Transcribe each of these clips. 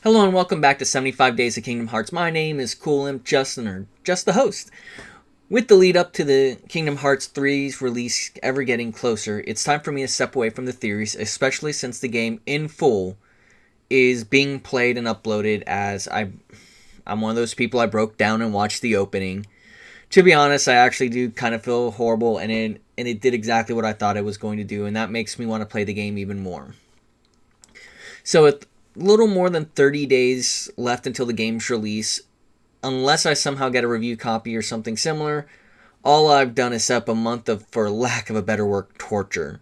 Hello and welcome back to 75 Days of Kingdom Hearts. My name is KewlImp, just the host. With the lead up to the Kingdom Hearts 3's release ever getting closer, it's time for me to step away from the theories, especially since the game in full is being played and uploaded as I'm one of those people I broke down and watched the opening. To be honest, I actually do kind of feel horrible, and it did exactly what I thought it was going to do, and that makes me want to play the game even more. So with little more than 30 days left until the game's release, unless I somehow get a review copy or something similar, all I've done is set up a month of, for lack of a better word, torture.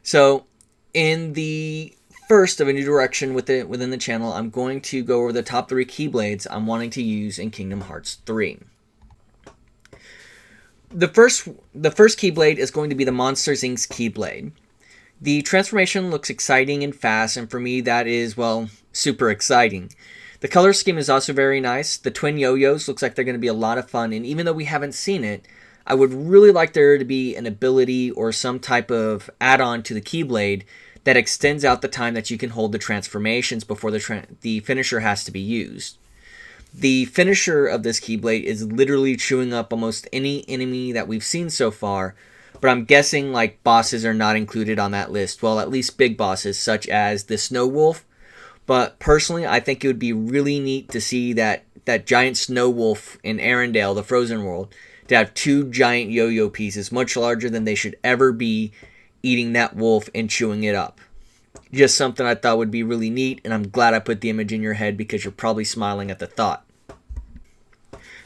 So, in the first of a new direction within the channel, I'm going to go over the top 3 Keyblades I'm wanting to use in Kingdom Hearts 3. The first Keyblade is going to be the Monsters Inc.'s Keyblade. The transformation looks exciting and fast, and for me that is, well, super exciting. The color scheme is also very nice. The twin yo-yos looks like they're going to be a lot of fun, and even though we haven't seen it, I would really like there to be an ability or some type of add-on to the Keyblade that extends out the time that you can hold the transformations before the finisher has to be used. The finisher of this Keyblade is literally chewing up almost any enemy that we've seen so far, but I'm guessing like bosses are not included on that list. Well, at least big bosses such as the Snow Wolf. But personally, I think it would be really neat to see that giant Snow Wolf in Arendelle, the Frozen World, to have 2 giant yo-yo pieces, much larger than they should ever be, eating that wolf and chewing it up. Just something I thought would be really neat, and I'm glad I put the image in your head because you're probably smiling at the thought.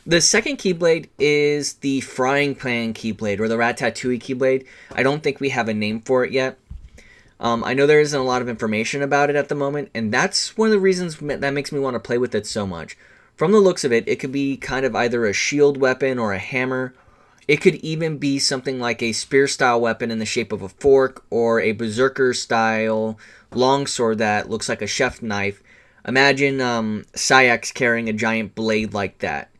The second Keyblade is the Frying Pan Keyblade, or the Ratatouille Keyblade. I don't think we have a name for it yet. I know there isn't a lot of information about it at the moment, and that's one of the reasons that makes me want to play with it so much. From the looks of it, it could be kind of either a shield weapon or a hammer. It could even be something like a spear-style weapon in the shape of a fork, or a berserker-style longsword that looks like a chef knife. Imagine Sayax carrying a giant blade like that.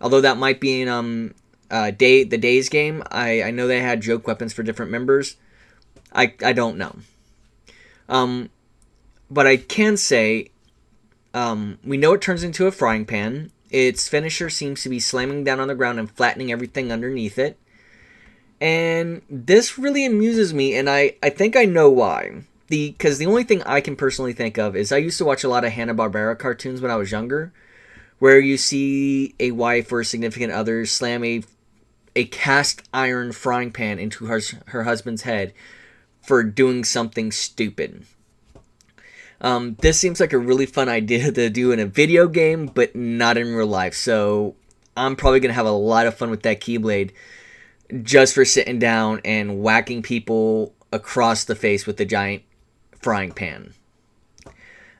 Although that might be in the Days game. I know they had joke weapons for different members. I don't know. But I can say we know it turns into a frying pan. Its finisher seems to be slamming down on the ground and flattening everything underneath it. And this really amuses me, and I think I know why. Because the only thing I can personally think of is I used to watch a lot of Hanna-Barbera cartoons when I was younger, where you see a wife or a significant other slam a cast iron frying pan into her husband's head for doing something stupid. This seems like a really fun idea to do in a video game, but not in real life. So I'm probably going to have a lot of fun with that Keyblade just for sitting down and whacking people across the face with the giant frying pan.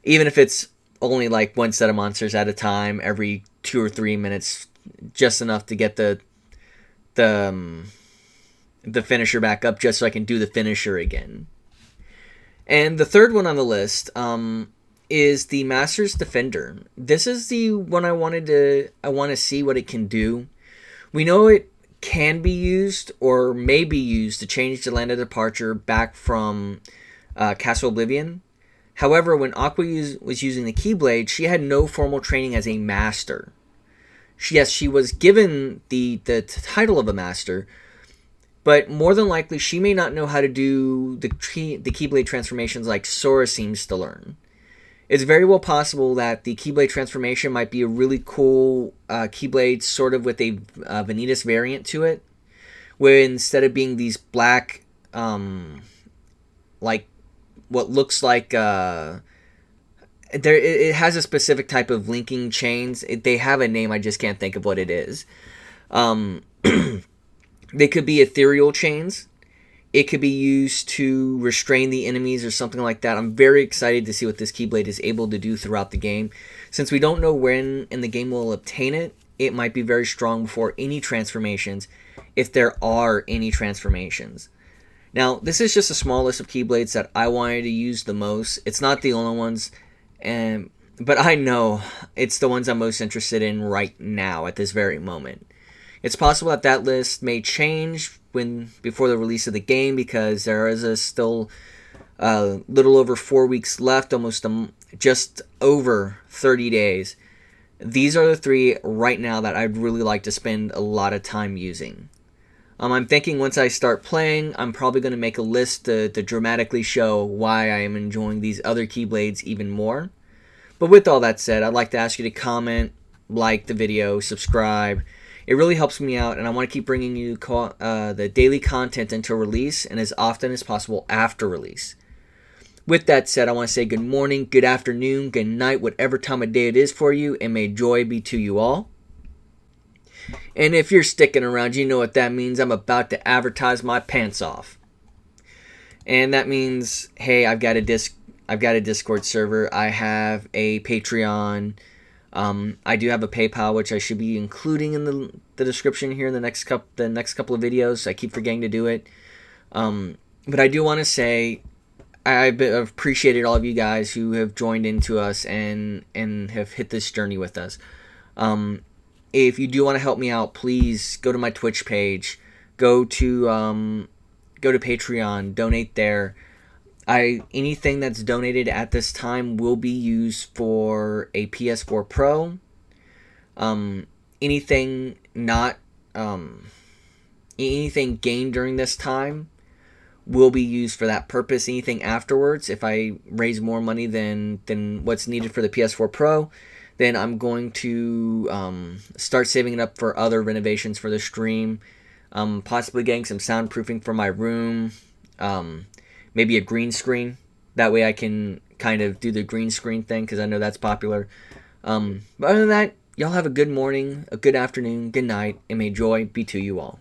Even if it's only like one set of monsters at a time, every 2 or 3 minutes, just enough to get the finisher back up, just so I can do the finisher again. And the third one on the list is the Master's Defender. This is the one I want to see what it can do. We know it can be used or may be used to change the land of departure back from Castle Oblivion. However, when Aqua was using the Keyblade, she had no formal training as a master. Yes, she was given the title of a master, but more than likely she may not know how to do the Keyblade transformations like Sora seems to learn. It's very well possible that the Keyblade transformation might be a really cool Keyblade, sort of with a Vanitas variant to it, where instead of being these black, like what looks like it has a specific type of linking chains. They have a name, I just can't think of what it is. They could be ethereal chains. It could be used to restrain the enemies or something like that. I'm very excited to see what this Keyblade is able to do throughout the game. Since we don't know when in the game we'll obtain it, it might be very strong before any transformations, if there are any transformations. Now, this is just a small list of Keyblades that I wanted to use the most. It's not the only ones, but I know it's the ones I'm most interested in right now at this very moment. It's possible that list may change before the release of the game, because there is still a little over 4 weeks left, just over 30 days. These are the 3 right now that I'd really like to spend a lot of time using. I'm thinking once I start playing, I'm probably going to make a list to dramatically show why I am enjoying these other Keyblades even more. But with all that said, I'd like to ask you to comment, like the video, subscribe. It really helps me out, and I want to keep bringing you the daily content until release and as often as possible after release. With that said, I want to say good morning, good afternoon, good night, whatever time of day it is for you, and may joy be to you all. And if you're sticking around, you know what that means. I'm about to advertise my pants off. And that means, hey, I've got a Discord server. I have a Patreon. I do have a PayPal, which I should be including in the description here in the next couple of videos. I keep forgetting to do it. But I do want to say I've appreciated all of you guys who have joined into us and have hit this journey with us. If you do want to help me out, please go to my Twitch page, go to Patreon, donate there. Anything that's donated at this time will be used for a PS4 Pro. Anything gained during this time will be used for that purpose. Anything afterwards, if I raise more money than what's needed for the PS4 Pro, then I'm going to start saving it up for other renovations for the stream. Possibly getting some soundproofing for my room. Maybe a green screen. That way I can kind of do the green screen thing, because I know that's popular. But other than that, y'all have a good morning, a good afternoon, good night, and may joy be to you all.